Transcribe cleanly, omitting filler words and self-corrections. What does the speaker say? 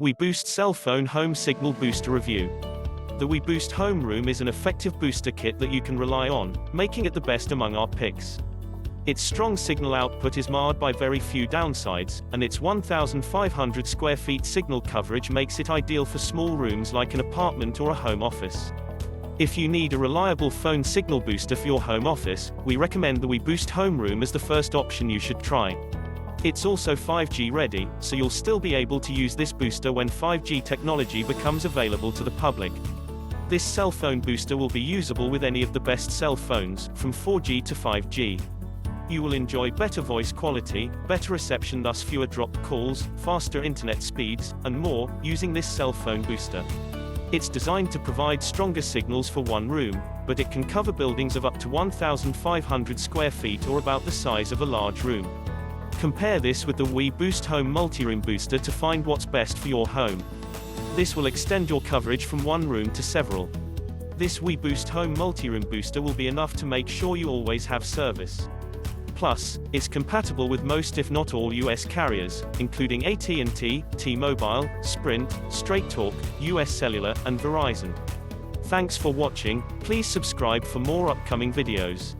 Weboost Cell Phone Home Signal Booster Review. The Weboost Home Room is an effective booster kit that you can rely on, making it the best among our picks. Its strong signal output is marred by very few downsides, and its 1,500 square feet signal coverage makes it ideal for small rooms like an apartment or a home office. If you need a reliable phone signal booster for your home office, we recommend the Weboost Home Room as the first option you should try. It's also 5G ready, so you'll still be able to use this booster when 5G technology becomes available to the public. This cell phone booster will be usable with any of the best cell phones, from 4G to 5G. You will enjoy better voice quality, better reception, thus fewer dropped calls, faster internet speeds, and more, using this cell phone booster. It's designed to provide stronger signals for one room, but it can cover buildings of up to 1,500 square feet or about the size of a large room. Compare this with the Weboost Home Multi-Room Booster to find what's best for your home. This will extend your coverage from one room to several. This Weboost Home Multi-Room Booster will be enough to make sure you always have service. Plus, it's compatible with most if not all US carriers, including AT&T, T-Mobile, Sprint, Straight Talk, US Cellular, and Verizon. Thanks for watching. Please subscribe for more upcoming videos.